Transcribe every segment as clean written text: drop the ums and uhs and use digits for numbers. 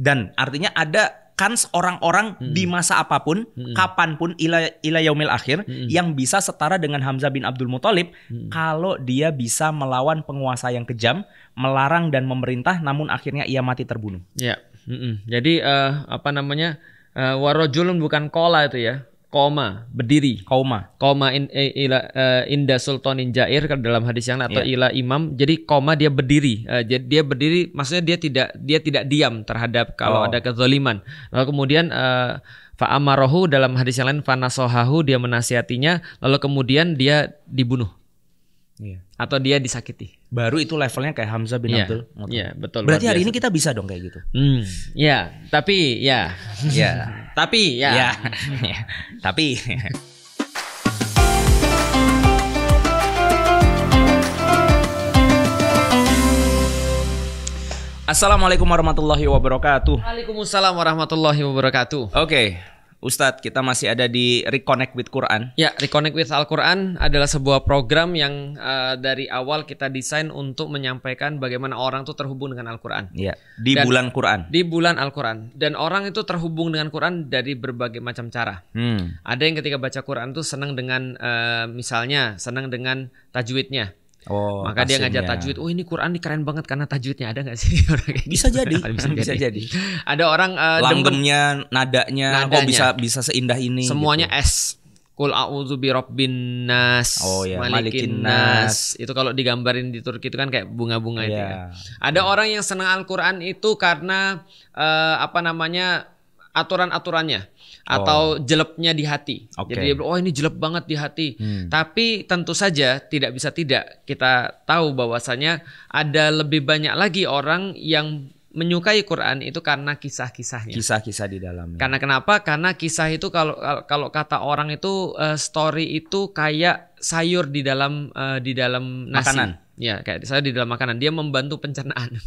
Dan artinya ada kans orang-orang di masa apapun, kapanpun ila yaumil akhir yang bisa setara dengan Hamzah bin Abdul Muthalib kalau dia bisa melawan penguasa yang kejam, melarang dan memerintah, namun akhirnya ia mati terbunuh. Ya. Jadi warojulun bukan kola itu ya. Koma, berdiri. Koma Inda sultanin jair dalam hadis yang lain, atau ila imam. Jadi koma dia berdiri. Jadi dia berdiri maksudnya dia tidak diam terhadap kalau ada kezaliman. Lalu kemudian fa'amarohu dalam hadis yang lain fanasohahu, dia menasihatinya, lalu kemudian dia dibunuh. Atau dia disakiti. Baru itu levelnya kayak Hamzah bin Abdul Muthalib. Iya, betul. Berarti hari ini kita bisa dong kayak gitu. Tapi Assalamualaikum warahmatullahi wabarakatuh. Waalaikumsalam warahmatullahi wabarakatuh. Oke, Ustadz, kita masih ada di Reconnect with Quran. Ya, Reconnect with Al-Quran adalah sebuah program yang dari awal kita desain untuk menyampaikan bagaimana orang itu terhubung dengan Al-Quran. Ya, bulan Quran. Di bulan Al-Quran. Dan orang itu terhubung dengan Quran dari berbagai macam cara. Ada yang ketika baca Quran itu senang dengan misalnya senang dengan tajwidnya. Maka dia ngajar tajwid. Oh, ini Quran ini keren banget karena tajwidnya. Ada nggak sih orang kayak bisa gitu? jadi. Bisa jadi. Ada orang langgemnya, nadanya kok bisa seindah ini. Semuanya gitu. S. Qul a'udzu birabbin nas, malikin nas. Itu kalau digambarin di Turki itu kan kayak bunga-bunga itu kan. Ada orang yang senang Al-Quran itu karena aturan-aturannya. Atau jelepnya di hati. Jadi dia bilang, oh ini jelep banget di hati. Tapi tentu saja tidak bisa tidak kita tahu bahwasanya ada lebih banyak lagi orang yang menyukai Quran itu karena kisah-kisahnya. Kisah-kisah di dalamnya. Karena kenapa? Karena kisah itu kalau kata orang itu story itu kayak sayur di dalam nasi. Makanan. Ya, kayak saya di dalam makanan, dia membantu pencernaan.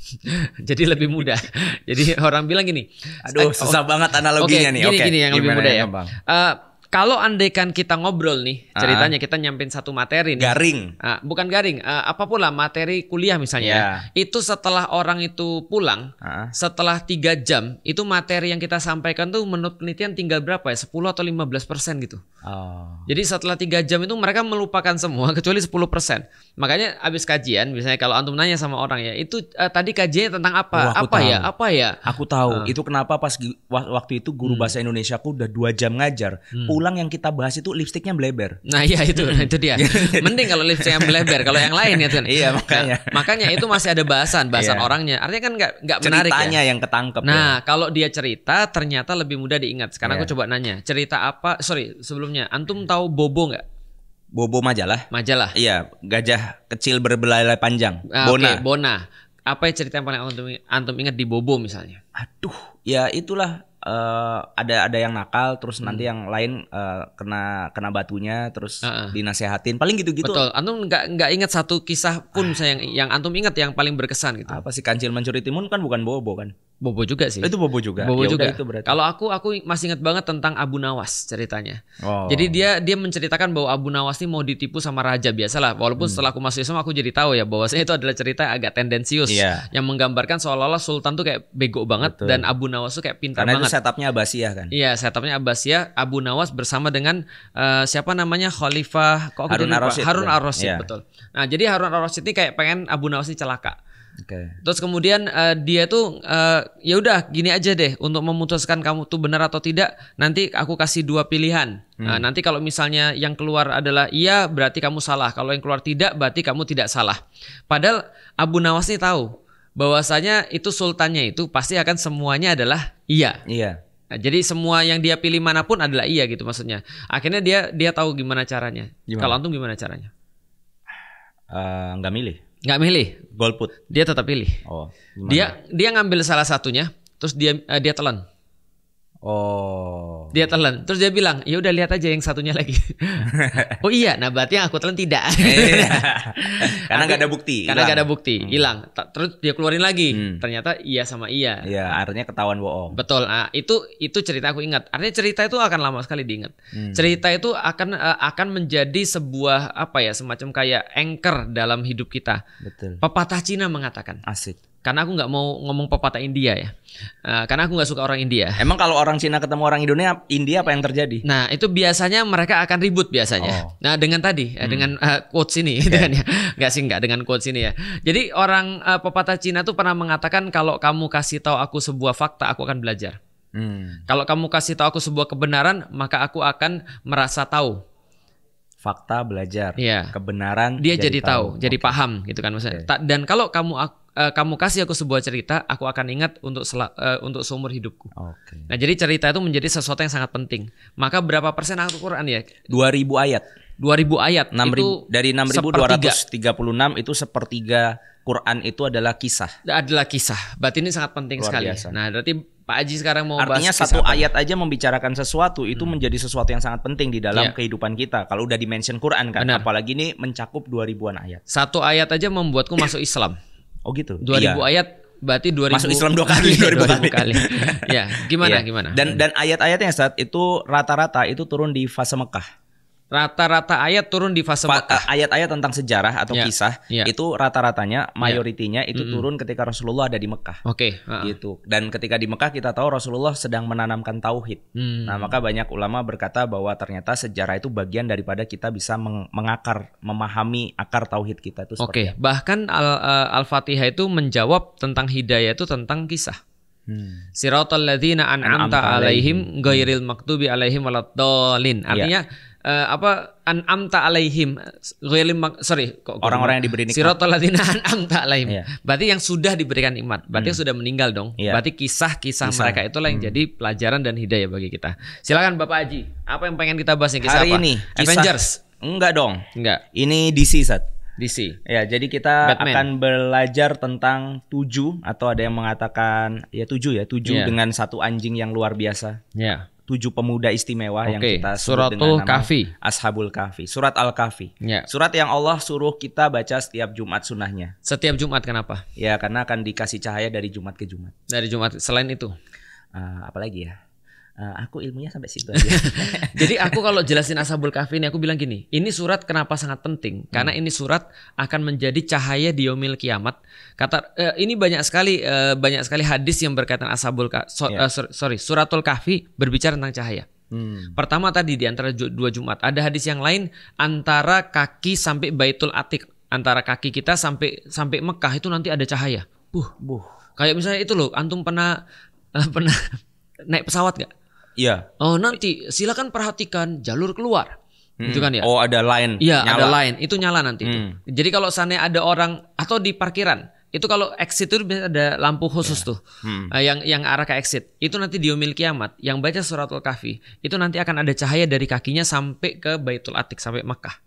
Jadi lebih mudah. Jadi orang bilang gini, aduh susah banget analoginya nih. Gini yang lebih mudah ya. Kalau andaikan kita ngobrol nih, ceritanya kita nyampein satu materi nih. Garing. Bukan garing, apapun lah materi kuliah misalnya. Itu setelah orang itu pulang, setelah 3 jam, itu materi yang kita sampaikan tuh menurut penelitian tinggal berapa ya? 10 atau 15% gitu. Jadi setelah 3 jam itu mereka melupakan semua kecuali 10%. Makanya abis kajian, misalnya kalau antum nanya sama orang ya, itu tadi kajiannya tentang apa? Apa ya? Aku tahu. Itu kenapa pas waktu itu guru bahasa Indonesia aku udah 2 jam ngajar. Pulang yang kita bahas itu lipstiknya bleber. Nah iya itu dia. Mending kalau lipstiknya bleber, kalau yang lain ya kan. Iya makanya. Makanya itu masih ada bahasan orangnya. Artinya kan nggak menarik ya. Ceritanya yang ketangkep. Nah kalau dia cerita ternyata lebih mudah diingat. Sekarang aku coba nanya, cerita apa? Sorry sebelumnya, antum tahu Bobo nggak? Bobo majalah. Majalah. Iya, gajah kecil berbelalai panjang. Bona. Bona. Apa cerita yang paling antum ingat di Bobo misalnya? Aduh, ya itulah. Ada yang nakal, terus nanti yang lain kena batunya, terus dinasehatin, paling gitu-gitu. Betul. Antum nggak ingat satu kisah pun misalnya yang antum ingat yang paling berkesan gitu. Apa sih Kancil Mencuri Timun kan bukan Bobo kan? Bobo juga sih. Itu Bobo juga. Bobo juga. Itu kalau aku masih ingat banget tentang Abu Nawas ceritanya. Jadi dia menceritakan bahwa Abu Nawas ini mau ditipu sama raja, biasalah. Walaupun setelah aku masuk Islam aku jadi tahu ya bahwasanya itu adalah cerita agak tendensius yang menggambarkan seolah-olah sultan tuh kayak bego banget. Betul. Dan Abu Nawas tuh kayak pintar banget. Karena itu setupnya Abbasiyah kan? Iya, setupnya Abbasiyah. Abu Nawas bersama dengan siapa namanya Khalifah Harun ar-Rasyid. Betul. Nah, jadi Harun ar-Rasyid ini kayak pengen Abu Nawas ini celaka. Terus kemudian dia tuh ya udah gini aja deh, untuk memutuskan kamu tuh benar atau tidak, nanti aku kasih 2 pilihan. Nanti kalau misalnya yang keluar adalah iya, berarti kamu salah. Kalau yang keluar tidak, berarti kamu tidak salah. Padahal Abu Nawas ini tahu bahwasanya itu sultannya itu pasti akan semuanya adalah iya. Nah, jadi semua yang dia pilih manapun adalah iya gitu maksudnya. Akhirnya dia tahu gimana caranya. Kalau antum gimana caranya? Nggak milih. Nggak milih, golput. Dia tetap pilih. Dia ngambil salah satunya, terus dia telan. Dia telan. Terus dia bilang, ya udah lihat aja yang satunya lagi. Oh iya, nah berarti yang aku telan tidak. Karena nggak ada bukti. Karena nggak ada bukti, hilang. Terus dia keluarin lagi. Ternyata iya sama iya. Iya, artinya ketahuan bohong. Betul. Nah, itu cerita aku ingat. Artinya cerita itu akan lama sekali diingat. Cerita itu akan menjadi sebuah semacam kayak anchor dalam hidup kita. Betul. Pepatah Cina mengatakan. Asik. karena aku nggak mau ngomong pepatah India ya. Karena aku nggak suka orang India. Emang kalau orang Cina ketemu orang India apa yang terjadi? Nah itu biasanya mereka akan ribut biasanya. Nah dengan tadi dengan quotes ini, dengan nggak dengan quotes ini ya. Jadi orang pepatah Cina tuh pernah mengatakan kalau kamu kasih tahu aku sebuah fakta, aku akan belajar. Kalau kamu kasih tahu aku sebuah kebenaran, maka aku akan merasa tahu. Fakta belajar, kebenaran dia jadi tahu, jadi paham gitu kan maksudnya. Dan kalau kamu kasih aku sebuah cerita, aku akan ingat untuk seumur hidupku. Nah jadi cerita itu menjadi sesuatu yang sangat penting. Maka berapa persen Al-Quran ya? 2000 ayat. 2000 ayat. 6.000, itu dari 6.236 itu sepertiga Quran itu adalah kisah. Adalah kisah. Berarti ini sangat penting luar sekali. Biasa. Nah berarti Pak Haji sekarang mau artinya bahas satu ayat aja membicarakan sesuatu itu menjadi sesuatu yang sangat penting di dalam kehidupan kita. Kalau udah dimention Quran kan, apalagi ini mencakup 2000-an ayat. Satu ayat aja membuatku masuk Islam. Oh gitu. 2000 ayat berarti 2000 masuk Islam 2 kali, 2000 kali. Ya, gimana? Dan ayat-ayatnya saat itu rata-rata itu turun di fase Mekah. Rata-rata ayat turun di fase Mekah. Ayat-ayat tentang sejarah atau kisah itu rata-ratanya mayoritinya itu turun ketika Rasulullah ada di Mekah. Gitu. Dan ketika di Mekah kita tahu Rasulullah sedang menanamkan tauhid. Nah, maka banyak ulama berkata bahwa ternyata sejarah itu bagian daripada kita bisa memahami akar tauhid kita itu seperti apa. Bahkan Al-Fatihah itu menjawab tentang hidayah itu tentang kisah. Siratal ladzina an'amta alaihim ghairil maghdubi alaihim waladdallin. Artinya an'amta alaihim orang-orang yang diberi nikmat. Siratal ladzina an'amta alaihim. Berarti yang sudah diberikan nikmat. Berarti yang sudah meninggal dong. Berarti kisah-kisah mereka itulah yang jadi pelajaran dan hidayah bagi kita. Silakan Bapak Haji. Apa yang pengen kita bahas nih, kisah hari apa? Ini Avengers. Enggak dong. Enggak. Ini DC Sat. DC. Ya, jadi kita Batman. akan belajar tentang 7 atau ada yang mengatakan 7 dengan satu anjing yang luar biasa. 7 pemuda istimewa yang kita sebut dengan nama Kahfi. Ashabul Kahfi. Surat Al-Kahfi. Surat yang Allah suruh kita baca setiap Jumat sunnahnya. Setiap Jumat, kenapa? Ya, karena akan dikasih cahaya dari Jumat ke Jumat. Dari Jumat. Selain itu? Apalagi ya? Aku ilmunya sampai situ aja. Jadi aku kalau jelasin Ashabul Kahfi ini aku bilang gini, ini surat kenapa sangat penting? Karena ini surat akan menjadi cahaya di yaumil kiamat. Ini banyak sekali hadis yang berkaitan Suratul Kahfi berbicara tentang cahaya. Pertama tadi di antara 2 Jumat, ada hadis yang lain antara kaki sampai Baitul Atiq, antara kaki kita sampai Mekah itu nanti ada cahaya. Kayak misalnya itu loh, antum pernah naik pesawat gak? Iya. Oh, nanti silakan perhatikan jalur keluar. Gitu kan ya? Oh, ada line. Iya, ada line. Itu nyala nanti itu. Jadi kalau seandainya ada orang atau di parkiran, itu kalau exit itu ada lampu khusus tuh. Yang arah ke exit. Itu nanti di yaumil kiamat yang baca Suratul Kahfi, itu nanti akan ada cahaya dari kakinya sampai ke Baitul Atiq, sampai Makkah.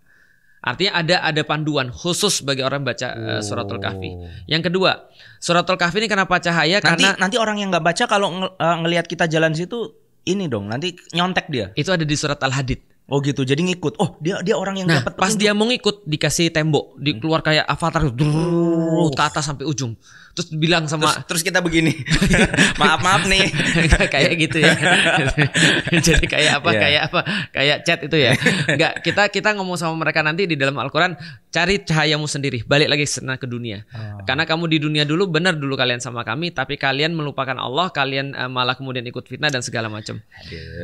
Artinya ada panduan khusus bagi orang baca Suratul Kahfi. Yang kedua, Suratul Kahfi ini kenapa cahaya? Nanti orang yang nggak baca kalau ngelihat kita jalan situ, ini dong, nanti nyontek dia. Itu ada di surat Al-Hadid. Oh gitu, jadi ngikut. Oh dia orang yang dapat. Pas dia mau ngikut dikasih tembok, keluar kayak avatar ke atas sampai ujung. Terus bilang sama terus kita begini. maaf nih. Kayak gitu ya. Jadi kayak apa? Kayak chat itu ya. Enggak, kita ngomong sama mereka nanti di dalam Al-Qur'an, cari cahayamu sendiri, balik lagi ke dunia. Karena kamu di dunia dulu benar dulu kalian sama kami, tapi kalian melupakan Allah, kalian malah kemudian ikut fitnah dan segala macam.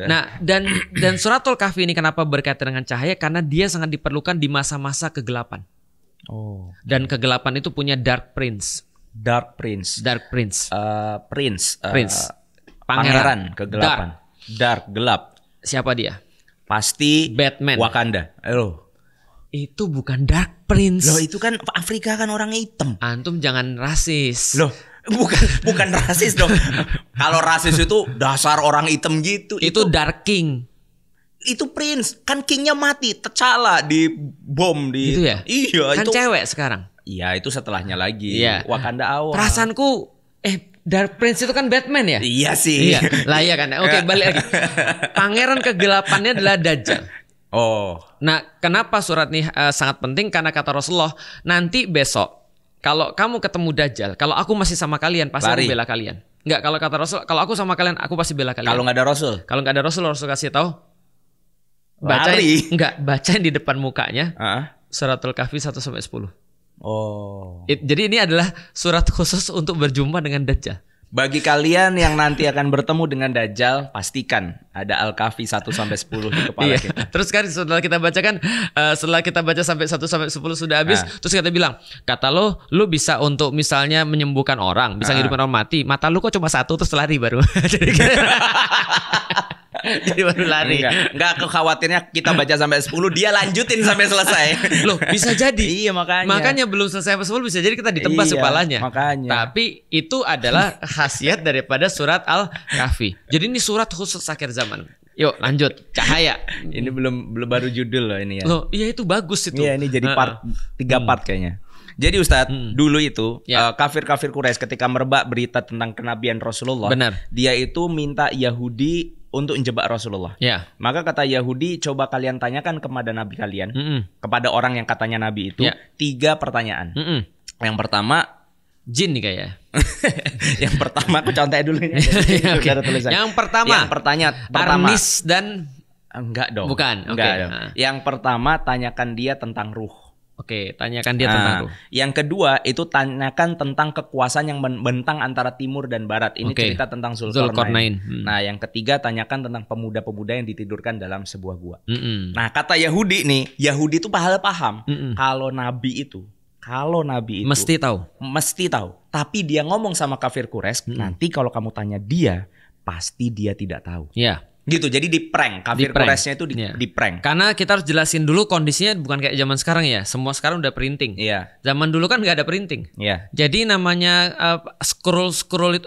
Nah, dan Suratul Kahfi ini kenapa berkaitan dengan cahaya? Karena dia sangat diperlukan di masa-masa kegelapan. Dan kegelapan itu punya Dark Prince. Pangeran kegelapan. Dark, gelap. Siapa dia? Pasti Batman. Wakanda. Itu bukan Dark Prince. Loh, itu kan Afrika kan orangnya hitam. Antum jangan rasis. Loh, bukan rasis dong. Kalau rasis itu dasar orang hitam gitu. Itu Dark King. Itu Prince. Kan Kingnya mati, T'Challa di bom di. Gitu ya? Iya, kan itu cewek sekarang. Iya, itu setelahnya lagi. Iya. Wakanda awal. Perasaanku Dark Prince itu kan Batman ya? Iya sih. Iya. Lah iya kan. Oke, balik lagi. Pangeran kegelapannya adalah Dajjal. Nah, kenapa surat ini sangat penting? Karena kata Rasulullah, nanti besok kalau kamu ketemu Dajjal, kalau aku masih sama kalian, pasti aku bela kalian. Enggak, kalau kata Rasul, kalau aku sama kalian, aku pasti bela kalian. Kalau nggak ada Rasul? Kalau nggak ada Rasul, Rasul kasih tahu. Bacain di depan mukanya. Suratul Kahfi 1-10. Jadi ini adalah surat khusus untuk berjumpa dengan Dajjal. Bagi kalian yang nanti akan bertemu dengan Dajjal, pastikan ada Al-Kahfi 1-10 di kepala kita. Terus kan setelah kita bacakan, setelah kita baca sampai 1-10 sudah habis, terus kita bilang, kata lo bisa untuk misalnya menyembuhkan orang, bisa ngidupin orang mati, mata lu kok cuma 1 terus lari baru. Jadi baru lari. Enggak, kekhawatirnya kita baca sampai 10, dia lanjutin sampai selesai. Loh, bisa jadi. Iya, makanya belum selesai sampai 10 bisa jadi kita ditebas kepalanya. Makanya. Tapi itu adalah khasiat daripada surat Al-Kahfi. Jadi ini surat khusus akhir zaman. Yuk lanjut, cahaya. Ini belum baru judul loh ini ya. Loh, iya itu bagus itu. Iya, ini jadi part 3 part kayaknya. Jadi Ustadz, dulu itu kafir-kafir Quraisy ketika merebak berita tentang kenabian Rasulullah, dia itu minta Yahudi untuk menjebak Rasulullah. Maka kata Yahudi, coba kalian tanyakan kepada Nabi kalian, kepada orang yang katanya Nabi itu, 3 pertanyaan. Yang pertama, jin nih kayaknya. Yang pertama, aku contohnya dulu ini. Yang pertama, Arnis dan enggak dong. Bukan. Enggak dong. Yang pertama, tanyakan dia tentang ruh. Oke, tanyakan dia tentang ruh. Yang kedua itu tanyakan tentang kekuasaan yang membentang antara timur dan barat. Ini cerita tentang Zulkarnain. Nah, yang ketiga tanyakan tentang pemuda-pemuda yang ditidurkan dalam sebuah gua. Nah, kata Yahudi nih, Yahudi itu paham kalau Nabi itu mesti tahu. Tapi dia ngomong sama kafir Quraisy, nanti kalau kamu tanya dia, pasti dia tidak tahu. Gitu, jadi di prank. Kafir Quraisynya itu di prank. Karena kita harus jelasin dulu kondisinya bukan kayak zaman sekarang ya. Semua sekarang udah printing. Zaman dulu kan nggak ada printing. Jadi namanya scroll itu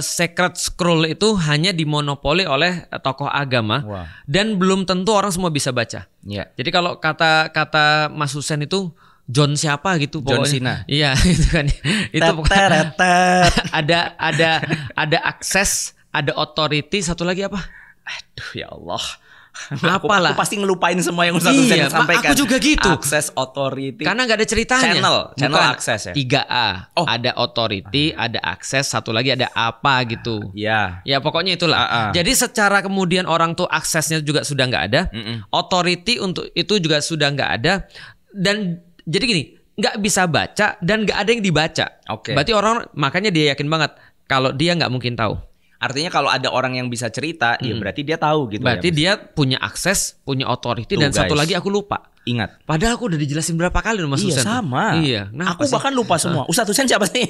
secret scroll itu hanya dimonopoli oleh tokoh agama dan belum tentu orang semua bisa baca. Jadi kalau kata Mas Husen itu John siapa gitu pokoknya. John Cena. Iya, itu kan. Itu ada akses, ada authority, satu lagi apa? Aduh ya Allah. Apalah. Aku pasti ngelupain semua yang Ustaz Husain sampaikan. Aku juga gitu. Access authority. Karena gak ada ceritanya. Channel akses ya. 3A. Ada authority, ada akses, satu lagi ada apa gitu. Ya pokoknya itulah. Jadi secara kemudian orang tuh aksesnya juga sudah gak ada. Authority untuk itu juga sudah gak ada. Dan jadi gini, gak bisa baca dan gak ada yang dibaca. Berarti orang, makanya dia yakin banget kalau dia gak mungkin tahu. Artinya kalau ada orang yang bisa cerita, ya berarti dia tahu gitu. Berarti dia punya akses, punya authority. Dan satu lagi aku lupa. Ingat. Padahal aku udah dijelasin berapa kali Mas Husain. Sama. Aku bahkan lupa semua. Ustaz Husain siapa sih?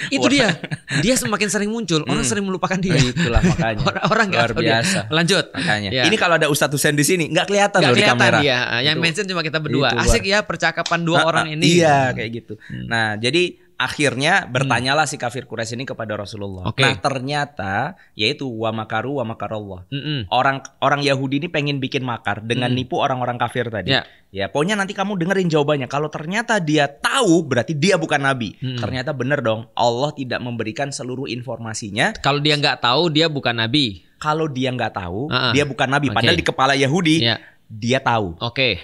Itu dia. Dia semakin sering muncul, orang sering melupakan dia. Itulah makanya. Orang luar biasa. Lanjut. Makanya. Ini kalau ada Ustaz Husain di sini nggak kelihatan loh di kamera. Dia. Yang mention cuma kita berdua. Asik ya percakapan dua orang ini. Iya kayak gitu. Nah jadi akhirnya bertanyalah si kafir Quraisy ini kepada Rasulullah. Nah ternyata yaitu wa makaru wa makarallah. Orang Yahudi ini pengen bikin makar dengan nipu orang-orang kafir tadi. Ya pokoknya nanti kamu dengerin jawabannya. Kalau ternyata dia tahu berarti dia bukan nabi. Ternyata bener dong, Allah tidak memberikan seluruh informasinya. Kalau dia nggak tahu dia bukan nabi. Kalau dia nggak tahu dia bukan nabi. Padahal di kepala Yahudi dia tahu.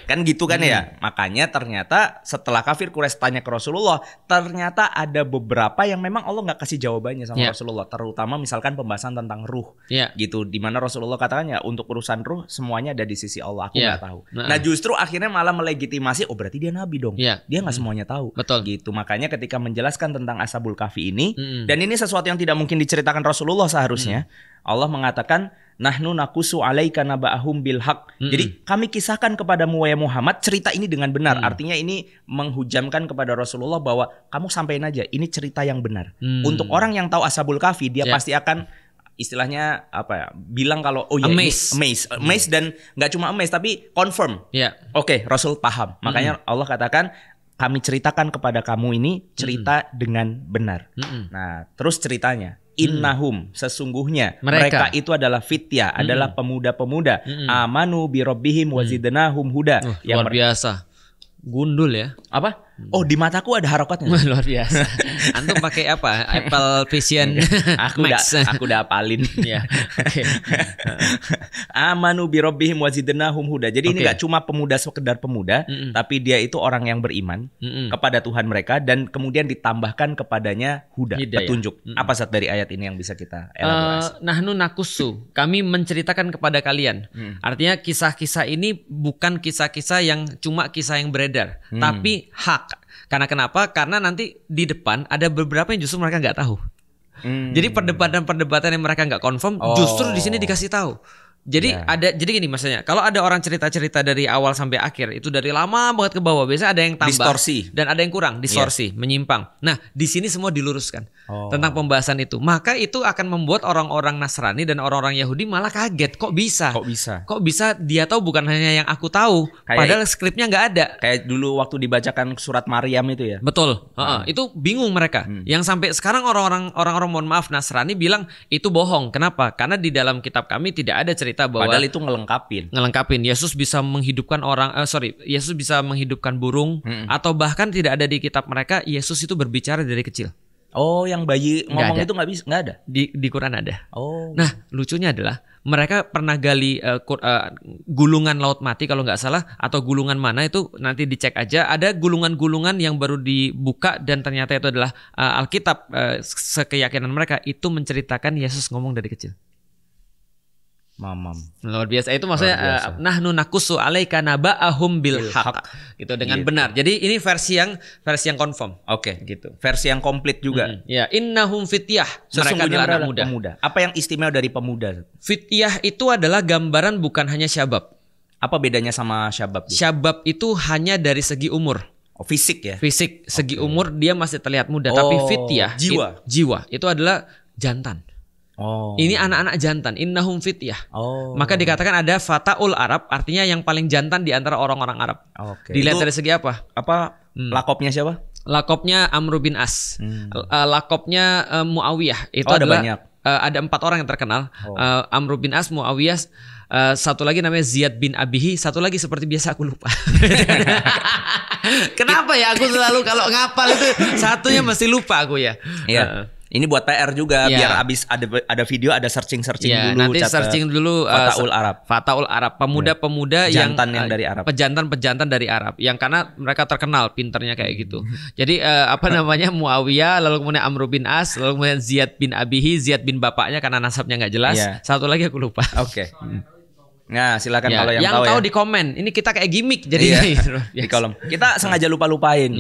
Kan gitu kan ya. Makanya ternyata setelah kafir Quraisy tanya ke Rasulullah, ternyata ada beberapa yang memang Allah nggak kasih jawabannya sama Rasulullah. Terutama misalkan pembahasan tentang ruh. Gitu. Dimana Rasulullah katakan ya untuk urusan ruh semuanya ada di sisi Allah. Aku nggak tahu. Nah justru akhirnya malah melegitimasi, oh berarti dia nabi dong. Dia nggak semuanya tahu. Gitu. Makanya ketika menjelaskan tentang Ashabul Kahfi ini, dan ini sesuatu yang tidak mungkin diceritakan Rasulullah seharusnya, Allah mengatakan nahnu nakusu alaika naba'ahum bil haq. Jadi kami kisahkan kepadamu wahai Muhammad cerita ini dengan benar. Artinya ini menghujamkan kepada Rasulullah bahwa kamu sampaikan aja ini cerita yang benar. Untuk orang yang tahu Ashabul Kahfi dia pasti akan istilahnya apa ya? Bilang kalau oh ya amazed dan nggak cuma amazed tapi confirm. Oke, Rasul paham. Makanya Allah katakan kami ceritakan kepada kamu ini cerita dengan benar. Nah, terus ceritanya innahum sesungguhnya mereka itu adalah fityah, adalah pemuda-pemuda amanu bi rabbihim wazidnahum huda. Luar biasa. Gundul ya. Apa? Oh di mataku ada harokatnya. Luar biasa. Antum pakai apa? Apple Vision Max. Aku udah apalin. Amanu bi rabbihim wazidnahum huda. Jadi ini gak cuma pemuda sekedar pemuda, tapi dia itu orang yang beriman kepada Tuhan mereka dan kemudian ditambahkan kepadanya huda, petunjuk. Apa saat dari ayat ini yang bisa kita elaborasi? Nahnu nakusu, kami menceritakan kepada kalian. Artinya kisah-kisah ini bukan kisah-kisah yang cuma kisah yang beredar, tapi hak. hak. Karena kenapa? Karena nanti di depan ada beberapa yang justru mereka nggak tahu. Jadi perdebatan yang mereka nggak confirm, justru di sini dikasih tahu. Jadi jadi gini maksudnya, kalau ada orang cerita-cerita dari awal sampai akhir itu dari lama banget ke bawah, biasanya ada yang tambah distorsi dan ada yang kurang, distorsi, menyimpang. Nah, di sini semua diluruskan tentang pembahasan itu. Maka itu akan membuat orang-orang Nasrani dan orang-orang Yahudi malah kaget, kok bisa? Kok bisa dia tahu bukan hanya yang aku tahu, padahal skripnya nggak ada. Kayak dulu waktu dibacakan surat Maryam itu ya. Betul. Itu bingung mereka. Yang sampai sekarang orang-orang mohon maaf Nasrani bilang itu bohong. Kenapa? Karena di dalam kitab kami tidak ada cerita bahwa padahal itu ngelengkapin Yesus bisa menghidupkan Yesus bisa menghidupkan burung, atau bahkan tidak ada di kitab mereka Yesus itu berbicara dari kecil. Yang bayi ngomong itu nggak ada di Quran ada. Nah, lucunya adalah mereka pernah gali gulungan laut mati kalau nggak salah, atau gulungan mana itu nanti dicek aja. Ada gulungan-gulungan yang baru dibuka dan ternyata itu adalah Alkitab. Sekeyakinan mereka itu menceritakan Yesus ngomong dari kecil. Mamam. Luar biasa. Itu maksudnya nahnu nakussu alaika naba'ahum bil haq. Gitu dengan benar. Jadi ini versi yang confirm. Oke, gitu. Versi yang komplit juga. Ya, innahum fityah. Mereka adalah anak pemuda. Apa yang istimewa dari pemuda? Fityah itu adalah gambaran bukan hanya syabab. Apa bedanya sama syabab? Syabab itu hanya dari segi umur. Fisik ya? Fisik, segi umur dia masih terlihat muda, tapi fityah jiwa itu adalah jantan. Ini anak-anak jantan, innahum fityah. Maka dikatakan ada fataul Arab, artinya yang paling jantan di antara orang-orang Arab. Dilihat dari segi apa? Lakopnya siapa? Lakopnya Amr bin As. Lakopnya Muawiyah. Itu adalah banyak. Ada 4 orang yang terkenal. Amr bin As, Muawiyah, satu lagi namanya Ziyad bin Abihi, satu lagi seperti biasa aku lupa. Kenapa ya aku selalu kalau ngapal itu satunya mesti lupa aku ya. Iya. Ini buat PR juga, biar abis ada video, ada searching dulu. Nanti searching dulu Fataul Arab, pemuda-pemuda yang dari Arab, pejantan dari Arab, yang karena mereka terkenal pinternya kayak gitu. Jadi namanya Muawiyah, lalu kemudian Amr bin As, lalu kemudian Ziyad bin Abihi, Ziyad bin bapaknya karena nasabnya nggak jelas. Satu lagi aku lupa. Nah, silakan kalau yang tahu di komen. Ini kita kayak gimmick jadi di kolom. Kita sengaja lupain.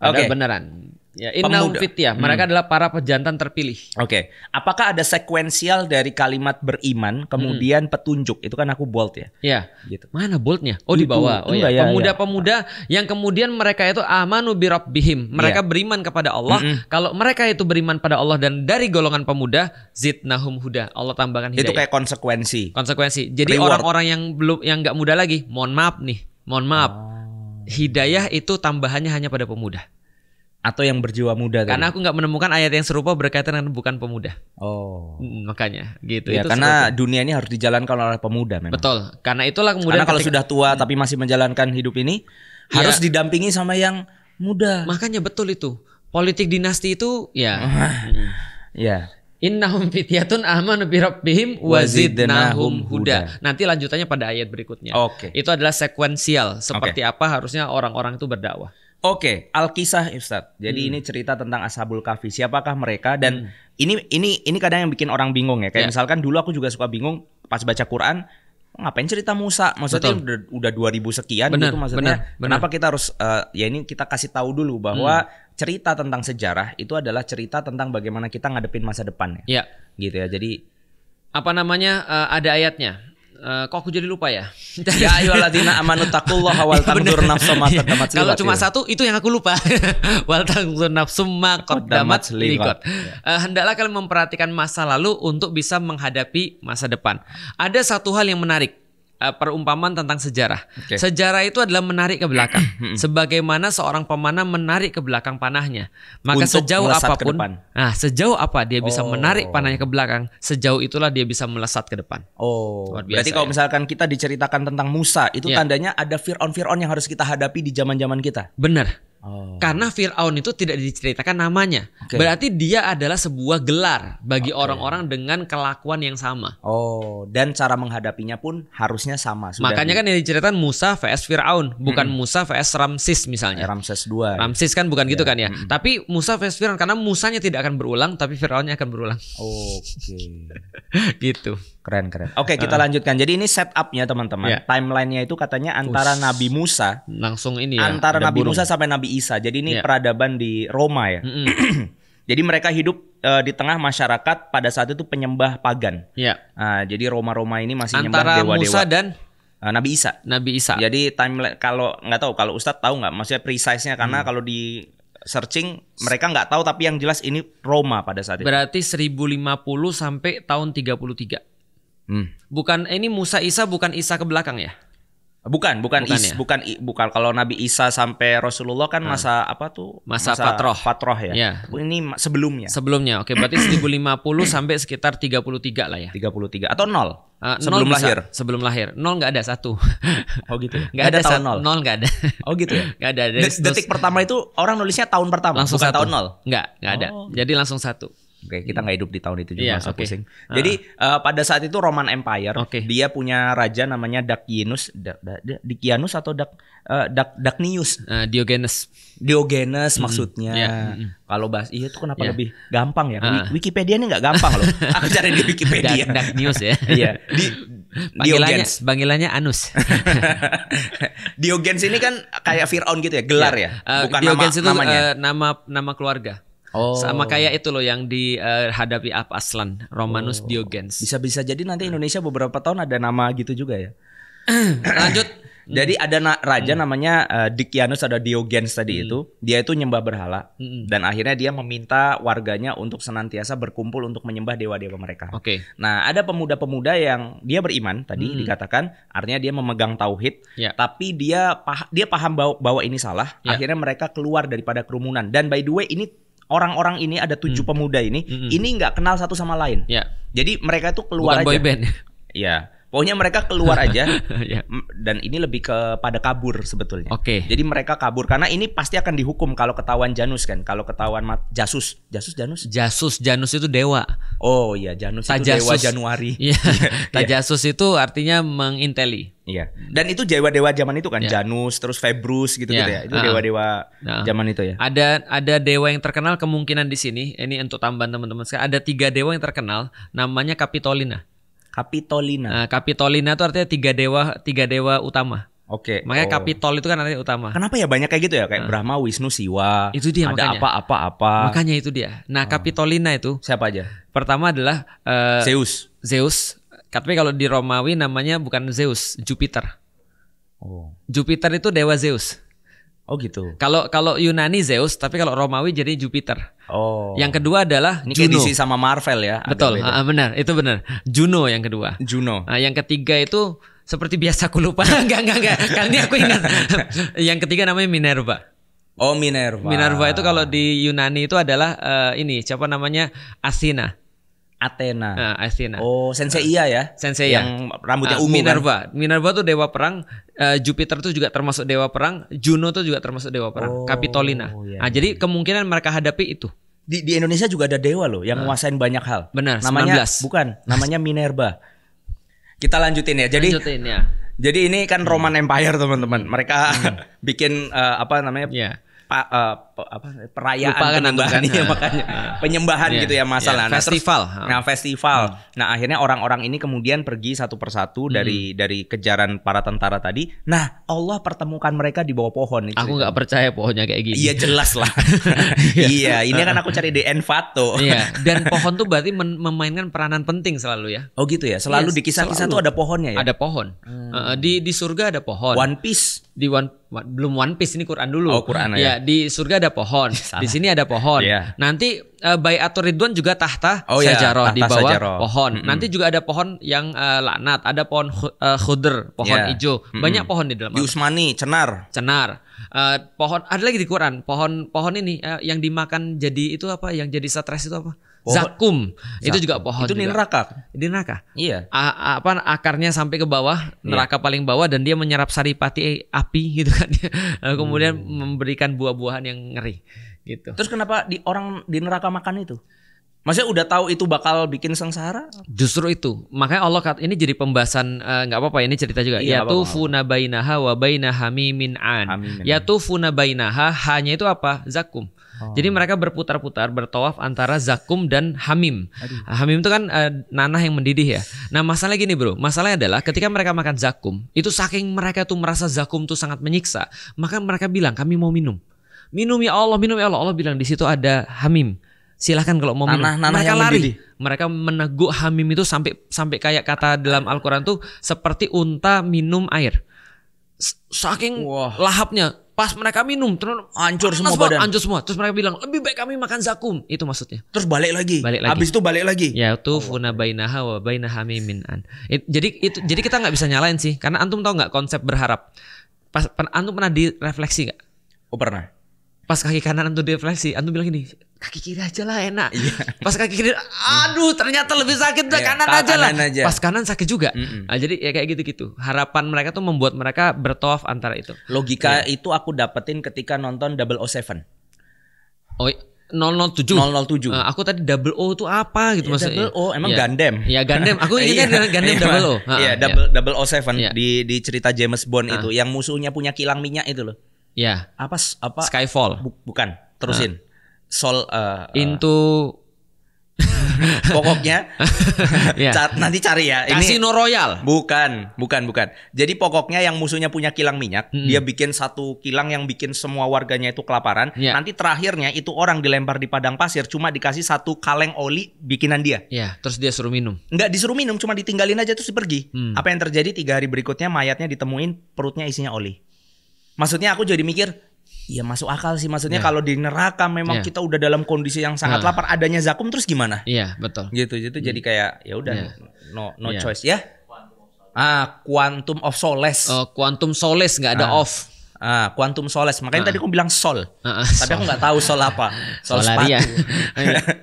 Beneran. Ya, innahum fityah. Mereka adalah para pejantan terpilih. Apakah ada sekuensial dari kalimat beriman kemudian petunjuk? Itu kan aku bold ya. Iya. Gitu. Mana boldnya? Di bawah. Pemuda-pemuda yang kemudian mereka itu amanu bi rabbihim. Mereka beriman kepada Allah. Kalau mereka itu beriman pada Allah dan dari golongan pemuda, zidnahum huda. Allah tambahkan hidayah. Itu kayak konsekuensi. Jadi orang-orang yang nggak muda lagi, mohon maaf. Hidayah itu tambahannya hanya pada pemuda. Atau yang berjiwa muda tadi. Karena aku nggak menemukan ayat yang serupa berkaitan dengan bukan pemuda. Makanya gitu. Ya, itu karena dunia ini harus dijalankan oleh pemuda memang. Betul. Karena itulah kemudian kalau sudah tua tapi masih menjalankan hidup ini harus didampingi sama yang muda. Makanya betul itu. Politik dinasti itu Innahum fityatun amanu bi rabbihim wa zidnahum huda. Nanti lanjutannya pada ayat berikutnya. Itu adalah sekuensial seperti apa harusnya orang-orang itu berdakwah. Al-Kisah Ustadz. Jadi ini cerita tentang Ashabul Kahfi. Siapakah mereka? Dan ini kadang yang bikin orang bingung ya. Kayak misalkan dulu aku juga suka bingung pas baca Quran, ngapain cerita Musa? Maksudnya udah 2000 sekian gitu maksudnya. Kenapa kita harus ini kita kasih tahu dulu bahwa cerita tentang sejarah itu adalah cerita tentang bagaimana kita ngadepin masa depan ya. Gitu ya. Jadi ada ayatnya. Kok aku jadi lupa ya? Ya ayyuhalladzina amanu taqullaha wal tanzur nafsum ma qaddamat liqat. Kalau cuma satu itu yang aku lupa. Wal tanzur nafsum ma qaddamat liqat. Hendaklah kalian memperhatikan masa lalu untuk bisa menghadapi masa depan. Ada satu hal yang menarik. Perumpamaan tentang sejarah. Sejarah itu adalah menarik ke belakang. Sebagaimana seorang pemanah menarik ke belakang panahnya. Maka untuk sejauh apapun, sejauh apa dia bisa menarik panahnya ke belakang, sejauh itulah dia bisa melesat ke depan. Berarti kalau misalkan kita diceritakan tentang Musa, itu tandanya ada Fir'aun yang harus kita hadapi di zaman-zaman kita. Benar. Karena Fir'aun itu tidak diceritakan namanya. Berarti dia adalah sebuah gelar bagi orang-orang dengan kelakuan yang sama. Dan cara menghadapinya pun harusnya sama. Makanya kan yang diceritakan Musa vs Fir'aun, bukan Musa vs Ramses misalnya. Ramses II. Ramses kan bukan gitu kan ya. Tapi Musa vs Fir'aun karena Musanya tidak akan berulang, tapi Fir'aunnya akan berulang. Gitu. Keren. Kita lanjutkan. Jadi ini setupnya teman-teman. Timelinenya itu katanya antara Nabi Musa langsung ini ya. Antara Nabi Musa sampai Nabi Nabi Isa. Jadi ini peradaban di Roma ya. Jadi mereka hidup di tengah masyarakat pada saat itu penyembah pagan. Jadi Roma-Roma ini masih nyembah dewa-dewa. Antara Musa dan Nabi Isa. Nabi Isa. Jadi timeline kalau nggak tahu, kalau Ustadz tahu nggak? Maksudnya precise-nya karena kalau di searching mereka nggak tahu, tapi yang jelas ini Roma pada saat itu. Berarti 1050 sampai tahun 33. Bukan, ini Musa Isa bukan Isa ke belakang ya? Bukan kalau Nabi Isa sampai Rasulullah kan masa apa tuh? Masa Fatroh ya. Ini sebelumnya. Sebelumnya. Oke, berarti 1050 sampai sekitar 33 lah ya. 33 atau 0? Sebelum lahir. Sebelum lahir. 0 enggak ada, 1. Oh gitu. Enggak ada tahun 0. 0 enggak ada. Oh gitu ya. Enggak ada. Detik pertama itu orang nulisnya tahun pertama, langsung bukan 1. tahun 0. Enggak ada. Jadi langsung 1. Oke, kita nggak hidup di tahun itu juga, masa pusing. Jadi pada saat itu Roman Empire, dia punya raja namanya Decianus atau Dacnius. Diogenes maksudnya. Kalau bahas itu kenapa lebih gampang ya? Wikipedia ini nggak gampang loh. Aku cari di Wikipedia. Dacnius ya. Iya. Panggilannya Anus. Diogenes ini kan kayak Fir'aun gitu ya, gelar ya. Bukan Diogenes itu namanya. nama keluarga. Sama kayak itu loh yang dihadapi Aslan, Romanus Diogenes. Bisa jadi nanti Indonesia beberapa tahun ada nama gitu juga ya. Lanjut. Jadi ada raja namanya Decianus atau Diogenes tadi itu. Dia itu nyembah berhala. Dan akhirnya dia meminta warganya untuk senantiasa berkumpul untuk menyembah dewa-dewa mereka. Nah, ada pemuda-pemuda yang dia beriman tadi dikatakan, artinya dia memegang tauhid, tapi dia paham bahwa ini salah. Akhirnya mereka keluar daripada kerumunan. Dan by the way, ini orang-orang ini ada 7 pemuda ini nggak kenal satu sama lain. Jadi mereka itu keluar. Bukan boy band. Ya, pokoknya mereka keluar aja. Dan ini lebih kepada kabur sebetulnya. Jadi mereka kabur karena ini pasti akan dihukum kalau ketahuan Janus kan. Kalau ketahuan Janus itu dewa. Oh iya, Janus itu dewa Januari. Tajasus itu artinya menginteli. Iya. Dan itu dewa-dewa zaman itu kan, Janus, terus Februs gitu ya. Itu dewa-dewa zaman itu ya. Ada dewa yang terkenal kemungkinan di sini. Ini untuk tambahan teman-teman sekalian. Ada 3 dewa yang terkenal, namanya Capitolina. Capitolina itu artinya 3 dewa utama. Makanya Capitol itu kan artinya utama. Kenapa ya banyak kayak gitu ya? Kayak Brahma, Wisnu, Siwa. Itu dia ada makanya. apa. Makanya itu dia. Nah, Capitolina itu siapa aja? Pertama adalah Zeus. Tapi kalau di Romawi namanya bukan Zeus, Jupiter. Jupiter itu dewa Zeus. Oh gitu. Kalau Yunani Zeus, tapi kalau Romawi jadi Jupiter. Yang kedua adalah ini Juno. Ini sama Marvel ya. Betul, benar, itu benar. Juno yang kedua. Juno. Nah, yang ketiga itu seperti biasa aku lupa. Enggak. Kali ini aku ingat. Yang ketiga namanya Minerva. Oh, Minerva. Minerva itu kalau di Yunani itu adalah siapa namanya? Athena. Oh, Senseiya ya. Yang rambutnya ungu Minerva. Kan? Minerva tuh dewa perang. Jupiter tuh juga termasuk dewa perang. Juno tuh juga termasuk dewa perang. Capitolina. Jadi kemungkinan mereka hadapi itu. Di Indonesia juga ada dewa loh yang nguasain banyak hal. Benar. Namanya 19. Namanya Minerva. Kita lanjutin ya. Jadi ini kan Roman Empire teman-teman. Mereka bikin perayaan penyembahan makanya penyembahan gitu ya masalah. Festival. Nah, akhirnya orang-orang ini kemudian pergi satu persatu dari kejaran para tentara tadi. Nah, Allah pertemukan mereka di bawah pohon. Aku nggak percaya pohonnya kayak gini. Iya jelas lah. Iya, ini kan aku cari di Envato. Iya. Dan pohon tuh berarti memainkan peranan penting selalu ya. Oh gitu ya. Selalu di kisah-kisah tuh ada pohonnya ya. Ada pohon. Di surga ada pohon. One Piece. Belum One Piece, ini Quran dulu. Oh, Quran ya. Di surga ada pohon. Di sini ada pohon. Nanti Baiatur Ridwan juga tahta syajarah di bawah pohon. Nanti juga ada pohon yang laknat, ada pohon khudr, pohon hijau. Banyak pohon di dalam. Di Usmani, cenar. Pohon ada lagi di Quran. Pohon ini yang dimakan jadi itu apa? Yang jadi stres itu apa? Zakum. Itu juga pohon. Itu di neraka. Di neraka. Iya. Akarnya sampai ke bawah, neraka paling bawah, dan dia menyerap saripati api gitu kan. Kemudian memberikan buah-buahan yang ngeri gitu. Terus kenapa orang di neraka makan itu? Maksudnya udah tahu itu bakal bikin sengsara? Justru itu. Makanya Allah ini jadi pembahasan, nggak apa-apa ini cerita juga. Yatufuna bainaha wa bainaha mimin an. Yatufuna bainaha, hanya itu apa? Zakum. Jadi mereka berputar-putar, bertawaf antara zakum dan hamim. Hamim itu kan nanah yang mendidih ya. Nah, masalahnya gini bro, masalahnya adalah ketika mereka makan zakum, itu saking mereka tuh merasa zakum tuh sangat menyiksa, maka mereka bilang kami mau minum. minum ya Allah, minum ya Allah. Allah bilang di situ ada hamim. Silahkan kalau mau minum. Mereka lari. Mereka meneguk hamim itu sampai kayak kata dalam Al-Quran tuh seperti unta minum air. Saking lahapnya. Pas mereka minum terus hancur semua badan. Hancur semua. Terus mereka bilang lebih baik kami makan zakum. Itu maksudnya. Terus balik lagi. Habis itu balik lagi. Ya itu funa bainaha wa bainaha mimin an. Jadi kita nggak bisa nyalain sih. Karena antum tahu nggak konsep berharap. Antum pernah direfleksi nggak? Oh pernah. Pas kaki kanan antum direfleksi, antum bilang gini, kaki kiri aja lah enak. Pas kaki kiri, aduh ternyata lebih sakit udah kanan aja lah. Pas kanan sakit juga. Nah, jadi ya kayak gitu-gitu. Harapan mereka tuh membuat mereka bertawaf antara itu. Logika itu aku dapetin ketika nonton 007. Oh 007. Aku tadi 00 itu apa gitu maksudnya. 00 emang Gundam. Iya Gundam. Aku ingatnya Gundam 00. Iya 007 di cerita James Bond itu yang musuhnya punya kilang minyak itu loh. Ya. Apa Skyfall. Bukan. Terusin. Into pokoknya nanti cari ya. Casino Royale. Bukan. Jadi pokoknya yang musuhnya punya kilang minyak, dia bikin satu kilang yang bikin semua warganya itu kelaparan. Nanti terakhirnya itu orang dilempar di padang pasir, cuma dikasih satu kaleng oli bikinan dia. Ya, terus dia suruh minum. Enggak disuruh minum, cuma ditinggalin aja terus pergi. Apa yang terjadi 3 hari berikutnya mayatnya ditemuin perutnya isinya oli. Maksudnya aku jadi mikir, ya masuk akal sih. Maksudnya kalau di neraka memang kita udah dalam kondisi yang sangat lapar, adanya zakum terus gimana? Iya, betul. Gitu jadi kayak ya udah no choice ya. Quantum of Solace. Quantum Solace nggak ada off. Quantum Solace. Makanya tadi aku bilang sol. Tapi aku nggak tahu sol apa. Sol sepatu.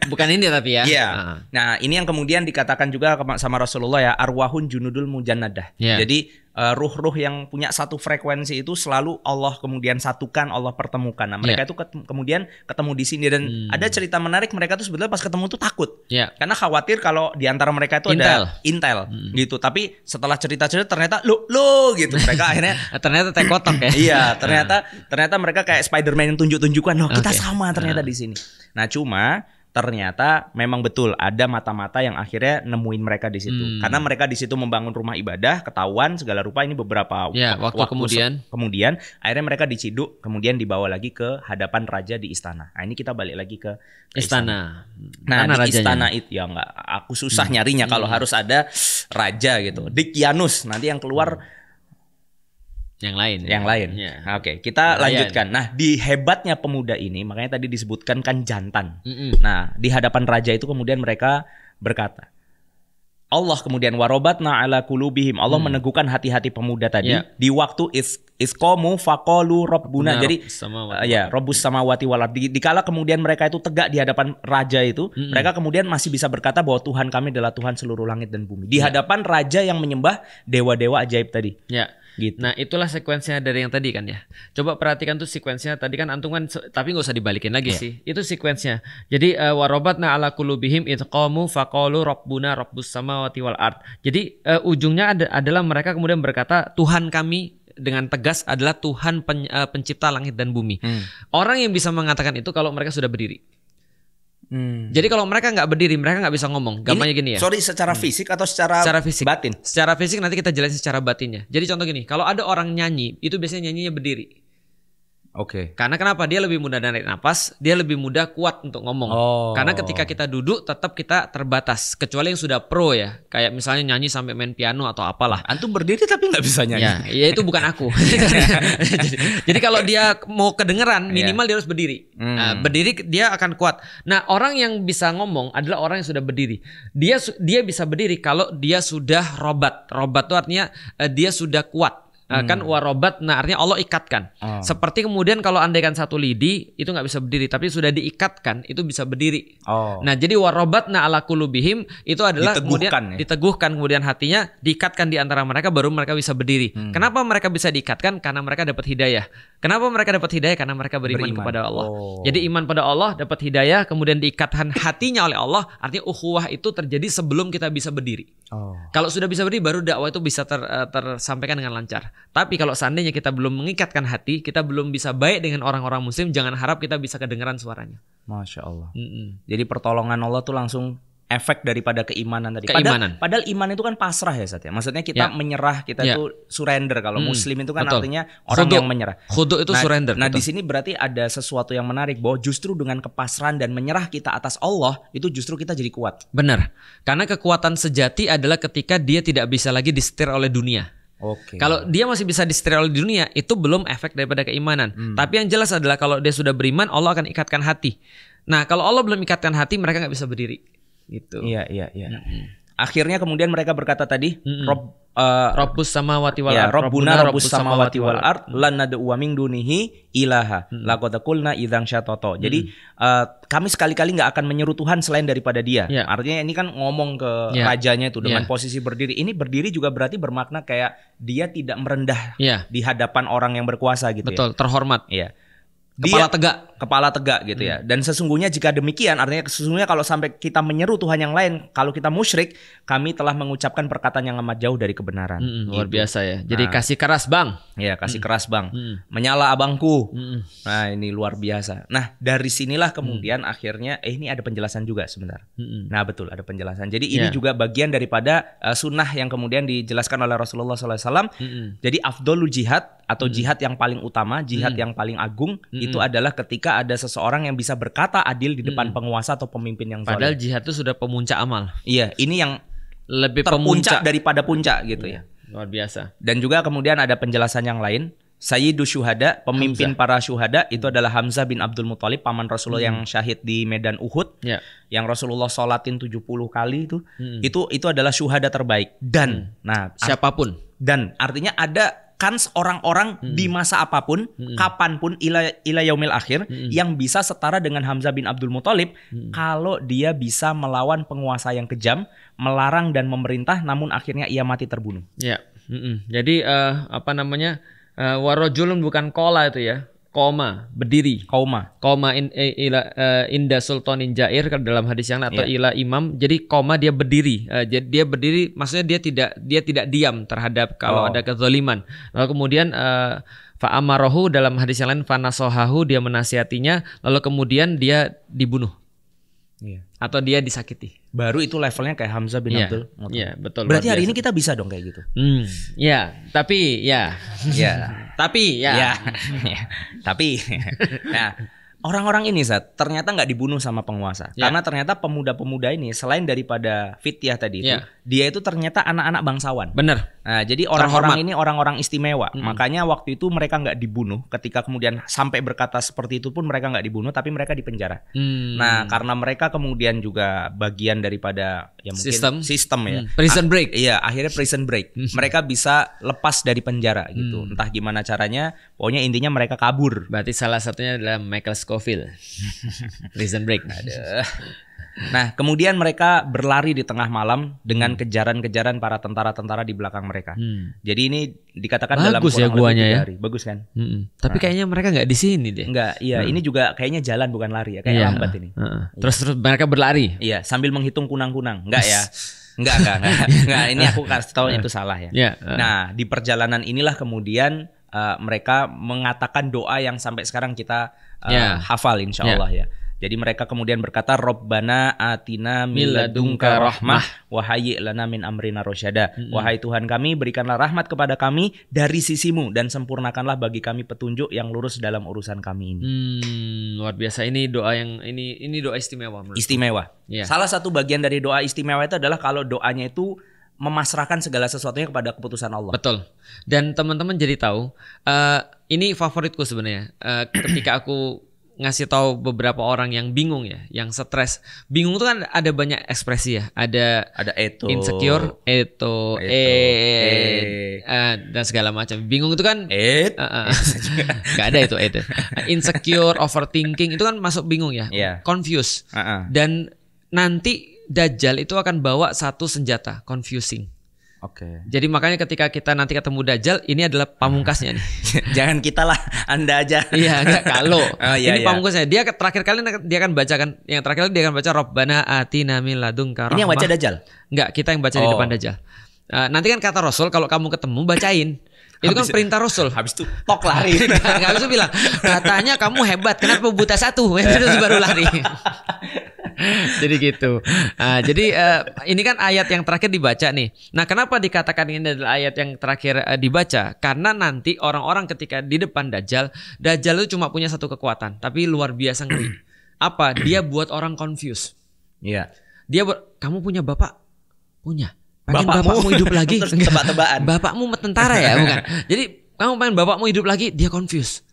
Bukan ini tapi ya. Iya. Nah, ini yang kemudian dikatakan juga sama Rasulullah ya, arwahun junudul mujannadah. Jadi ruh-ruh yang punya satu frekuensi itu selalu Allah kemudian satukan, Allah pertemukan. Nah, mereka itu kemudian ketemu di sini dan ada cerita menarik, mereka tuh sebetulnya pas ketemu tuh takut. Karena khawatir kalau di antara mereka itu ada intel gitu. Tapi setelah cerita-cerita ternyata lo gitu. Mereka akhirnya ternyata tekotok ya. Iya, ternyata mereka kayak Spider-Man yang tunjuk-tunjukkan, loh kita sama ternyata di sini. Nah, cuma ternyata memang betul ada mata-mata yang akhirnya nemuin mereka di situ. Karena mereka di situ membangun rumah ibadah, ketahuan segala rupa ini beberapa waktu kemudian akhirnya mereka diciduk, kemudian dibawa lagi ke hadapan raja di istana. Nah, ini kita balik lagi ke istana. Nah, di istana itu ya enggak, aku susah nyarinya kalau harus ada raja gitu. Dicyanus nanti yang keluar yang lain. Nah, oke, kita lanjutkan. Nah, di hebatnya pemuda ini, makanya tadi disebutkan kan jantan. Nah, di hadapan raja itu kemudian mereka berkata, Allah kemudian warobatna ala kulubihim. Allah meneguhkan hati-hati pemuda tadi di waktu isqamu faqalu rabbuna. Jadi Rabbus samawati wal ardi. Dikala kemudian mereka itu tegak di hadapan raja itu, mereka kemudian masih bisa berkata bahwa Tuhan kami adalah Tuhan seluruh langit dan bumi. Di hadapan raja yang menyembah dewa-dewa ajaib tadi. Gitu. Nah itulah sekuensinya dari yang tadi kan ya. Coba perhatikan tuh sekuensinya tadi kan antum kan, tapi nggak usah dibalikin lagi sih. Itu sekuensinya. Jadi warobatna ala kulubihim itqamu faqalu rabbuna rabbus samawati wal ard. Jadi ujungnya adalah mereka kemudian berkata Tuhan kami dengan tegas adalah Tuhan pencipta langit dan bumi. Orang yang bisa mengatakan itu kalau mereka sudah berdiri. Jadi kalau mereka nggak berdiri, mereka nggak bisa ngomong. Gampangnya gini ya. Sorry, secara fisik atau secara fisik, batin? Secara fisik nanti kita jelasin secara batinnya. Jadi contoh gini, kalau ada orang nyanyi, itu biasanya nyanyinya berdiri. Oke. Karena kenapa? Dia lebih mudah narik napas, dia lebih mudah kuat untuk ngomong. Karena ketika kita duduk tetap kita terbatas. Kecuali yang sudah pro ya, kayak misalnya nyanyi sampai main piano atau apalah. Antum berdiri tapi nggak bisa nyanyi. Ya itu bukan aku. jadi kalau dia mau kedengeran minimal dia harus berdiri. Nah, berdiri dia akan kuat. Nah orang yang bisa ngomong adalah orang yang sudah berdiri. Dia bisa berdiri kalau dia sudah robat. Robat itu artinya dia sudah kuat. Kan warobat, nah artinya Allah ikatkan. Seperti kemudian kalau andaikan satu lidi itu nggak bisa berdiri, tapi sudah diikatkan itu bisa berdiri. Nah jadi warobat na ala kulubihim itu adalah diteguhkan kemudian hatinya diikatkan di antara mereka, baru mereka bisa berdiri. Kenapa mereka bisa diikatkan? Karena mereka dapat hidayah. Kenapa mereka dapat hidayah? Karena mereka beriman kepada Allah. Jadi iman pada Allah, dapat hidayah, kemudian diikatkan hatinya oleh Allah. Artinya ukhuwah itu terjadi sebelum kita bisa berdiri. Kalau sudah bisa berdiri, baru dakwah itu bisa tersampaikan dengan lancar. Tapi kalau seandainya kita belum mengikatkan hati, kita belum bisa baik dengan orang-orang muslim, jangan harap kita bisa kedengaran suaranya. Masya Allah. Jadi pertolongan Allah tuh langsung efek daripada keimanan tadi. Keimanan. Padahal iman itu kan pasrah ya, Sat ya. Maksudnya kita menyerah, kita itu surrender. Kalau muslim itu kan artinya orang yang menyerah. Khudu itu surrender. Nah, di sini berarti ada sesuatu yang menarik bahwa justru dengan kepasrahan dan menyerah kita atas Allah, itu justru kita jadi kuat. Benar. Karena kekuatan sejati adalah ketika dia tidak bisa lagi disetir oleh dunia. Kalau dia masih bisa disetir oleh dunia, itu belum efek daripada keimanan. Tapi yang jelas adalah kalau dia sudah beriman, Allah akan ikatkan hati. Nah, kalau Allah belum ikatkan hati, mereka nggak bisa berdiri. Gitu. Iya. Akhirnya kemudian mereka berkata tadi, Rabbus samawati wal ard. Rabbuna rabbus samawati wal ard lan nad'u min dunihi ilaha laqad qulna idzan syatata. Jadi kami sekali-kali nggak akan menyeru Tuhan selain daripada Dia. Artinya ini kan ngomong ke rajanya itu dengan posisi berdiri. Ini berdiri juga berarti bermakna kayak dia tidak merendah di hadapan orang yang berkuasa gitu. Betul, terhormat. Iya. Kepala tegak gitu ya. Dan sesungguhnya jika demikian, artinya sesungguhnya kalau sampai kita menyeru Tuhan yang lain, kalau kita musyrik, kami telah mengucapkan perkataan yang amat jauh dari kebenaran. Luar biasa ya. Jadi kasih keras bang. Ya, kasih keras bang. Menyala abangku. Nah, ini luar biasa. Nah, dari sinilah kemudian akhirnya ini ada penjelasan juga sebentar. Nah, betul ada penjelasan. Jadi ini juga bagian daripada sunnah yang kemudian dijelaskan oleh Rasulullah SAW. Jadi afdolul jihad atau jihad yang paling utama, jihad yang paling agung itu adalah ketika ada seseorang yang bisa berkata adil di depan penguasa atau pemimpin yang zalim. Padahal jihad itu sudah pemuncak amal. Iya, ini yang lebih terpuncak daripada puncak gitu ya. Luar biasa. Dan juga kemudian ada penjelasan yang lain. Sayyidu syuhada, pemimpin para syuhada itu adalah Hamzah bin Abdul Muthalib, paman Rasulullah yang syahid di medan Uhud. Yang Rasulullah sholatin 70 kali itu. Itu adalah syuhada terbaik. Dan siapapun. Dan artinya ada kans orang-orang di masa apapun, kapanpun ila yaumil akhir yang bisa setara dengan Hamzah bin Abdul Muthalib kalau dia bisa melawan penguasa yang kejam, melarang dan memerintah, namun akhirnya ia mati terbunuh. Jadi warajulun bukan kola itu ya. Koma, berdiri. Koma inda sultanin jair dalam hadis yang lain atau ila imam. Jadi koma dia berdiri. Jadi dia berdiri maksudnya dia tidak diam terhadap kalau ada kezaliman. Lalu kemudian fa'amarahu dalam hadis yang lain fanasohahu dia menasihatinya lalu kemudian dia dibunuh. Atau dia disakiti. Baru itu levelnya kayak Hamzah bin Abdul Muthalib. Iya, betul. Berarti hari ini kita bisa dong kayak gitu. Tapi nah, orang-orang ini ternyata nggak dibunuh sama penguasa. Karena ternyata pemuda-pemuda ini selain daripada fityah tadi itu, dia itu ternyata anak-anak bangsawan. Benar. Nah, jadi orang-orang ini orang-orang istimewa. Makanya waktu itu mereka nggak dibunuh. Ketika kemudian sampai berkata seperti itu pun mereka nggak dibunuh, tapi mereka dipenjara. Nah, karena mereka kemudian juga bagian daripada ya mungkin sistem ya. Prison break. Iya, akhirnya prison break. Mereka bisa lepas dari penjara gitu. Entah gimana caranya, pokoknya intinya mereka kabur. Berarti salah satunya adalah Michael Scofield. Prison break. Nah, kemudian mereka berlari di tengah malam dengan kejaran-kejaran para tentara-tentara di belakang mereka. Jadi ini dikatakan dalam kurang lebih 3 hari. Bagus kan? Tapi kayaknya mereka nggak di sini deh. Enggak, iya. Ini juga kayaknya jalan bukan lari ya, kayak lambat ini. Terus mereka berlari. Iya, sambil menghitung kunang-kunang. Enggak ya? Enggak. Ini aku kasih tahu itu salah ya. Nah, di perjalanan inilah kemudian mereka mengatakan doa yang sampai sekarang kita hafal insyaallah ya. Jadi mereka kemudian berkata Rabbana atina min ladunka rahmah wa hayyi' lana min amrina rasyada. Wahai Tuhan kami, berikanlah rahmat kepada kami dari sisimu dan sempurnakanlah bagi kami petunjuk yang lurus dalam urusan kami ini. Luar biasa, ini doa yang ini doa istimewa menurut istimewa. Salah satu bagian dari doa istimewa itu adalah kalau doanya itu memasrahkan segala sesuatunya kepada keputusan Allah. Betul. Dan teman-teman jadi tahu, ini favoritku sebenarnya. Ketika aku ngasih tahu beberapa orang yang bingung ya, yang stres. Bingung itu kan ada banyak ekspresi ya. Ada insecure, dan segala macam. Bingung itu kan nggak ada itu. Insecure, overthinking itu kan masuk bingung ya. Confused. Dan nanti Dajjal itu akan bawa satu senjata, confusing. Jadi makanya ketika kita nanti ketemu Dajjal, ini adalah pamungkasnya nih. Jangan kita lah, Anda aja. Kalau ini pamungkasnya. Dia terakhir kali dia akan bacakan, yang terakhir kali dia akan baca Rabbana atina min ladunka rahmah. Ini yang baca Dajjal? Enggak, kita yang baca di depan Dajjal. Nanti kan kata Rasul kalau kamu ketemu bacain. Itu kan perintah Rasul. Habis itu tok lari. Habis itu bilang, katanya kamu hebat, kenapa buta satu? Terus baru lari. Jadi gitu. Jadi ini kan ayat yang terakhir dibaca nih. Nah, kenapa dikatakan ini adalah ayat yang terakhir dibaca? Karena nanti orang-orang ketika di depan Dajjal itu cuma punya satu kekuatan, tapi luar biasa ngeri. Apa? Dia buat orang confused. Iya. Dia kamu punya bapak? Punya. Pengen bapakmu hidup lagi? Tebak-tebakan. Bapakmu tentara ya, bukan? Jadi kamu pengen bapakmu hidup lagi? Dia confused.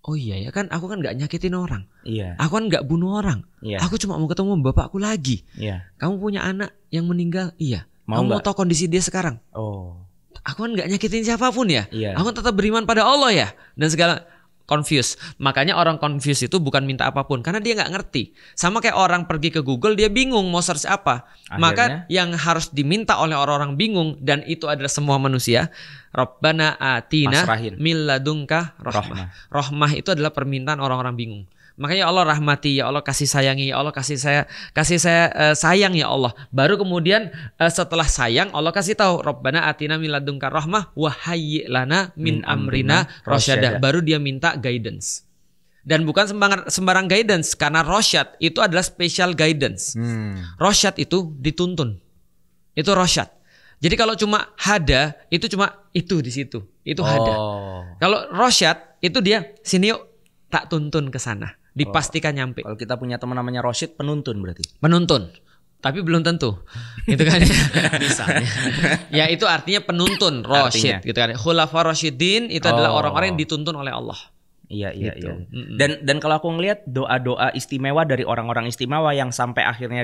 Oh iya ya kan, aku kan nggak nyakitin orang. Iya. Aku kan nggak bunuh orang. Iya. Aku cuma mau ketemu bapakku lagi. Iya. Kamu punya anak yang meninggal? Iya. Mau Kamu mau tahu kondisi dia sekarang? Oh. Aku kan nggak nyakitin siapapun ya. Iya. Aku tetap beriman pada Allah ya. Dan segala confused. Makanya orang confused itu bukan minta apapun, karena dia nggak ngerti. Sama kayak orang pergi ke Google, dia bingung mau search apa. Akhirnya, maka yang harus diminta oleh orang-orang bingung, dan itu adalah semua manusia, Rabbana atina min ladunka rahmah. Rahmah itu adalah permintaan orang-orang bingung. Makanya Allah rahmati, ya Allah kasih sayangi, ya Allah kasih saya sayang ya Allah. Baru kemudian setelah sayang Allah kasih tahu Rabbana atina min ladunka rahmah wa hayyi lana min amrina rasyada. Baru dia minta guidance. Dan bukan sembarang guidance, karena rasyad itu adalah special guidance. Rasyad itu dituntun. Itu rasyad. Jadi kalau cuma hada itu cuma itu di situ. Itu hada. Kalau rasyad itu dia sini yuk tak tuntun ke sana. Dipastikan nyampe. Kalau kita punya teman namanya Rosyid, penuntun berarti. Penuntun. Tapi belum tentu. Gitu kan. Misalnya. Ya itu artinya penuntun, Rosyid gitu kan. Khulafa Rasyidin itu adalah orang-orang yang dituntun oleh Allah. Iya, gitu. Iya. Dan kalau aku ngelihat doa-doa istimewa dari orang-orang istimewa yang sampai akhirnya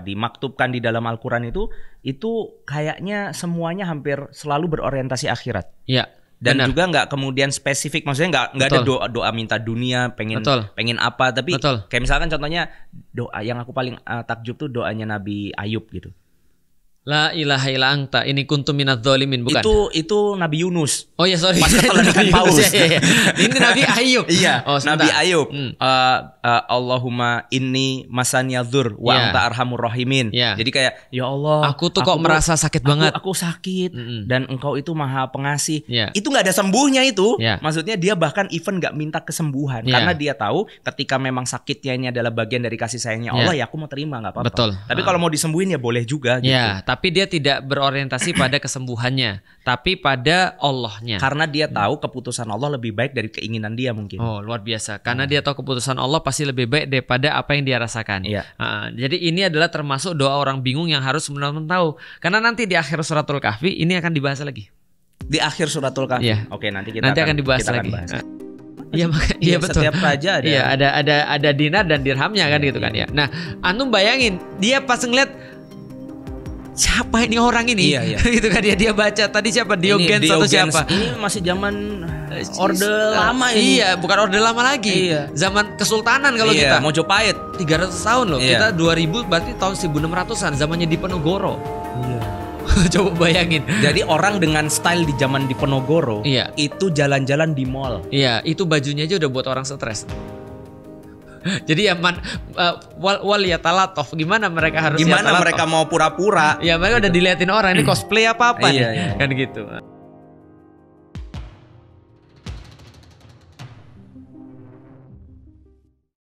dimaktubkan di dalam Al-Qur'an itu kayaknya semuanya hampir selalu berorientasi akhirat. Iya. Dan benar. juga nggak kemudian spesifik, maksudnya nggak ada doa minta dunia pengen apa, tapi kayak misalkan contohnya doa yang aku paling takjub tuh doanya Nabi Ayub gitu. La ilaha illa anta ini kuntum minadz zalimin, bukan? Itu Nabi Yunus. Oh ya, sorry. Pas ketemu ikan paus. Ya. Ini Nabi Ayub. Iya. Nabi Ayub. Allahumma inni masanyadzur wa anta arhamur rahimin. Jadi kayak ya Allah, aku tuh kok merasa sakit banget. Aku sakit dan engkau itu maha pengasih. Itu nggak ada sembuhnya itu. Maksudnya dia bahkan even nggak minta kesembuhan karena dia tahu ketika memang sakitnya ini adalah bagian dari kasih sayangnya Allah, ya aku mau terima, nggak apa-apa. Betul. Tapi kalau mau disembuhin ya boleh juga gitu. Tapi dia tidak berorientasi pada kesembuhannya, tapi pada Allahnya. Karena dia tahu keputusan Allah lebih baik dari keinginan dia mungkin. Oh, luar biasa. Karena dia tahu keputusan Allah pasti lebih baik daripada apa yang dia rasakan. Jadi ini adalah termasuk doa orang bingung yang harus benar-benar tahu. Karena nanti di akhir suratul Kahfi ini akan dibahas lagi. Di akhir suratul Kahfi. Oke, nanti akan dibahas lagi. Iya, betul. Setiap raja ada. Iya, ada dinar dan dirhamnya kan gitu kan ya. Nah, antum bayangin dia pas ngeliat siapa ini orang ini? Iya. Gitu kan dia baca tadi siapa, Diogens atau siapa? Ini masih zaman Orde Lama ini. Iya, bukan Orde Lama lagi. Zaman Kesultanan kalau kita. Mojopahit 300 tahun loh. Kita 2000 berarti tahun 1600-an, zamannya Diponegoro. Iya. Coba bayangin. Jadi orang dengan style di zaman Diponegoro itu jalan-jalan di mall. Iya, itu bajunya aja udah buat orang stres. Jadi ya wal yatalatov, gimana mereka harus mereka mau pura-pura? Ya mereka udah diliatin orang ini cosplay apa nih kan gitu.